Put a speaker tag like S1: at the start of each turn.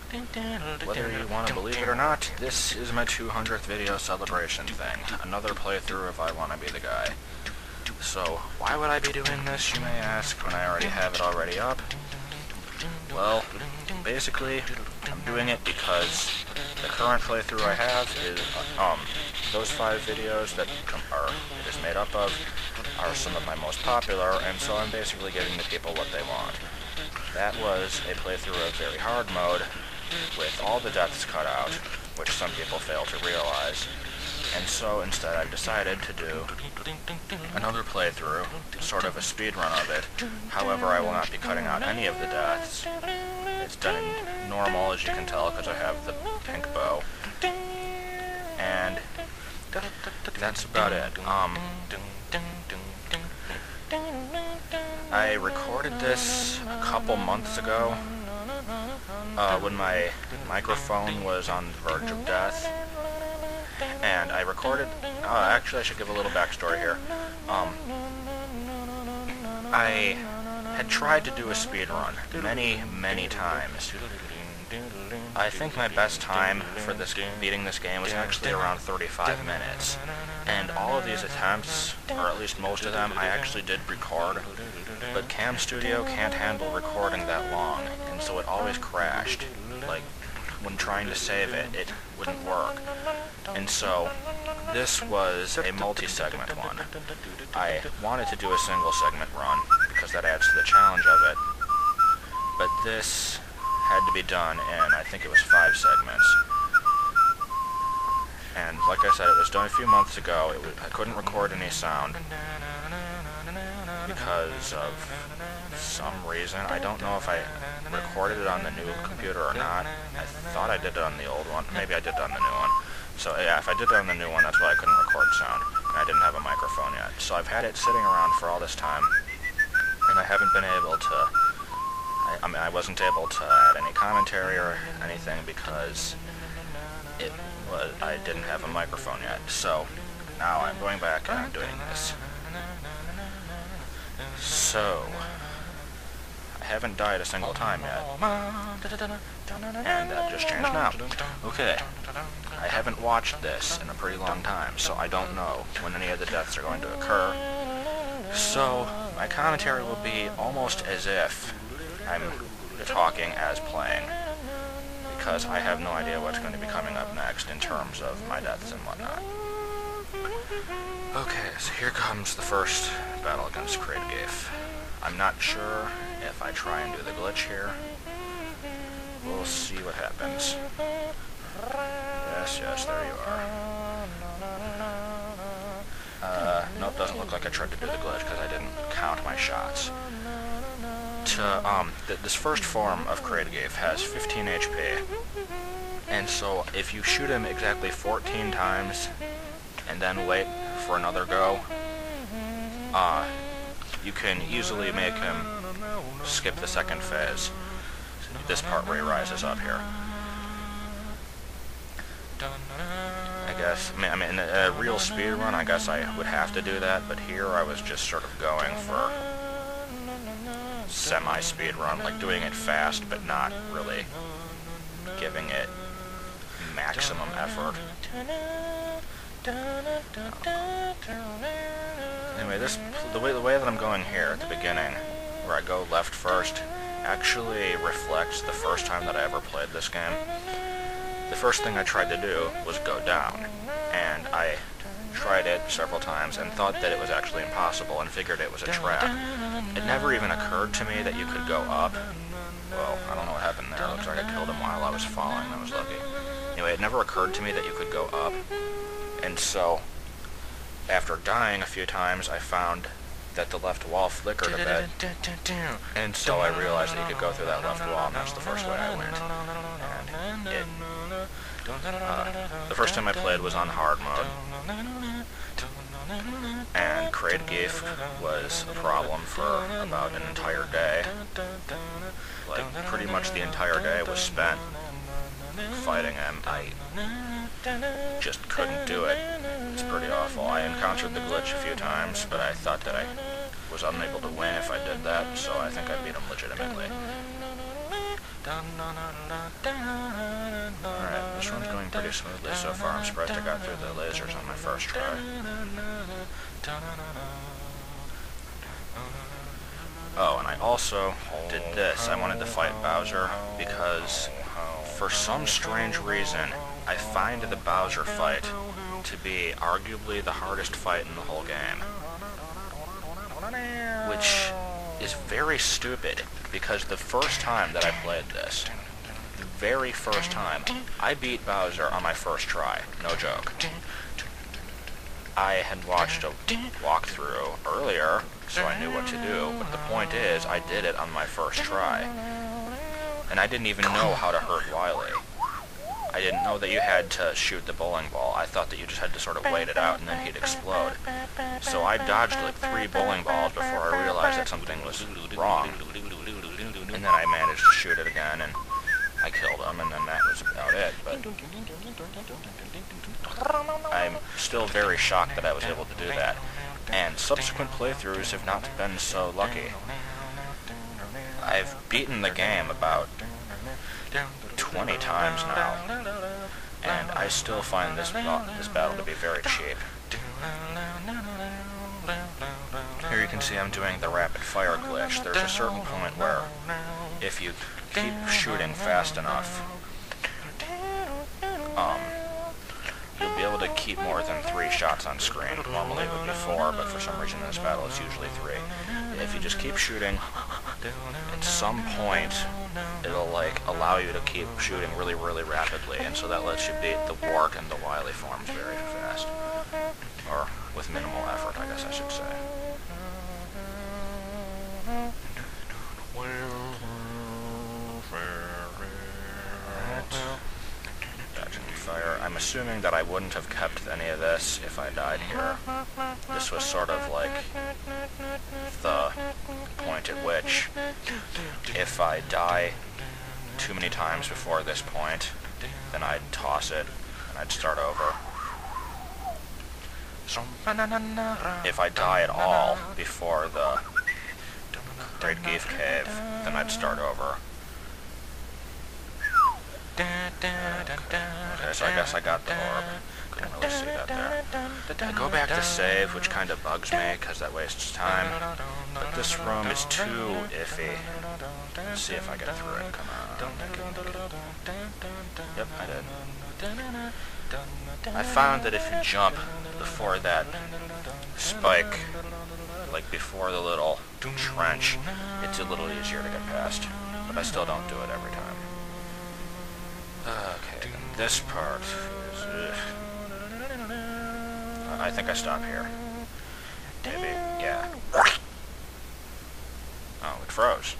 S1: Whether you want to believe it or not, this is my 200th video celebration thing. Another playthrough of I Wanna Be the Guy. So, why would I be doing this, you may ask, when I already have it already up? Well, basically, I'm doing it because the current playthrough I have is, those 5 videos that it is made up of are some of my most popular, and so I'm basically giving the people what they want. That was a playthrough of very hard mode, with all the deaths cut out, which some people fail to realize, and so instead I've decided to do another playthrough, sort of a speedrun of it. However, I will not be cutting out any of the deaths. It's done in normal, as you can tell, because I have the pink bow, and that's about it. I recorded this a couple months ago, when my microphone was on the verge of death, and I recorded, actually I should give a little backstory here. I had tried to do a speedrun many times. I think my best time for beating this game was actually around 35 minutes, and all of these attempts, or at least most of them, I actually did record, but Cam Studio can't handle recording that long, and so it always crashed. Like, when trying to save it, it wouldn't work. And so, this was a multi-segment one. I wanted to do a single segment run, because that adds to the challenge of it, but this had to be done in, I think it was 5 segments. And like I said, it was done a few months ago. I couldn't record any sound because of some reason. I don't know if I recorded it on the new computer or not. I thought I did it on the old one. Maybe I did it on the new one. So yeah, if I did it on the new one, that's why I couldn't record sound. And I didn't have a microphone yet. So I've had it sitting around for all this time, and I haven't been able to... I wasn't able to add any commentary or anything because I didn't have a microphone yet. So now I'm going back and I'm doing this. So I haven't died a single time yet, and that just changed now. Okay, I haven't watched this in a pretty long time, so I don't know when any of the deaths are going to occur. So my commentary will be almost as if I'm talking as playing, because I have no idea what's going to be coming up next in terms of my deaths and whatnot. Okay, so here comes the first battle against Kirby. I'm not sure if I try and do the glitch here. We'll see what happens. Yes, there you are. Nope, doesn't look like I tried to do the glitch because I didn't count my shots. This first form of Kirby has 15 HP, and so if you shoot him exactly 14 times and then wait for another go, you can easily make him skip the second phase, this part where he rises up here. I mean, in a real speedrun, I guess I would have to do that, but here I was just sort of going for semi-speedrun, like doing it fast, but not really giving it maximum effort. Anyway, the way that I'm going here at the beginning, where I go left first, actually reflects the first time that I ever played this game. The first thing I tried to do was go down, and I tried it several times and thought that it was actually impossible and figured it was a trap. It never even occurred to me that you could go up. Well, I don't know what happened there. It looks like I killed him while I was falling. I was lucky. Anyway, it never occurred to me that you could go up. And so, after dying a few times, I found that the left wall flickered a bit. And so I realized that you could go through that left wall, and that's the first way I went. And the first time I played was on hard mode. And Kirby was a problem for about an entire day. Like, pretty much the entire day was spent fighting him. I just couldn't do it. It's pretty awful. I encountered the glitch a few times, but I thought that I was unable to win if I did that, so I think I beat him legitimately. Alright, this one's going pretty smoothly so far. I'm surprised I got through the lasers on my first try. Oh, and I also did this. I wanted to fight Bowser because, for some strange reason, I find the Bowser fight to be arguably the hardest fight in the whole game. Which is very stupid, because the first time that I played this, the very first time, I beat Bowser on my first try. No joke. I had watched a walkthrough earlier, so I knew what to do, but the point is, I did it on my first try. And I didn't even know how to hurt Wily. I didn't know that you had to shoot the bowling ball. I thought that you just had to sort of wait it out and then he'd explode. So I dodged like 3 bowling balls before I realized that something was wrong. And then I managed to shoot it again, and I killed him, and then that was about it. But I'm still very shocked that I was able to do that. And subsequent playthroughs have not been so lucky. I've beaten the game about 20 times now, and I still find this battle to be very cheap. Here you can see I'm doing the rapid fire glitch. There's a certain point where if you keep shooting fast enough, you'll be able to keep more than 3 shots on screen. Normally it would be 4, but for some reason in this battle it's usually 3. If you just keep shooting, at some point it'll like allow you to keep shooting really, really rapidly, and so that lets you beat the Warg and the Wily forms very fast. Or with minimal effort, I guess I should say. Dodging fire. I'm assuming that I wouldn't have kept any of this if I died here. This was sort of like the point at which, if I die too many times before this point, then I'd toss it and I'd start over. If I die at all before the Great Geef Cave, then I'd start over. Okay, so I guess I got the orb. Couldn't really see that there. I go back to save, which kind of bugs me, because that wastes time. But this room is too iffy. Let's see if I get through it. Come on. Yep, I did. I found that if you jump before that spike, like before the little trench, it's a little easier to get past. But I still don't do it every time. Okay, and this part is... I think I stop here. Maybe, yeah. Oh, it froze.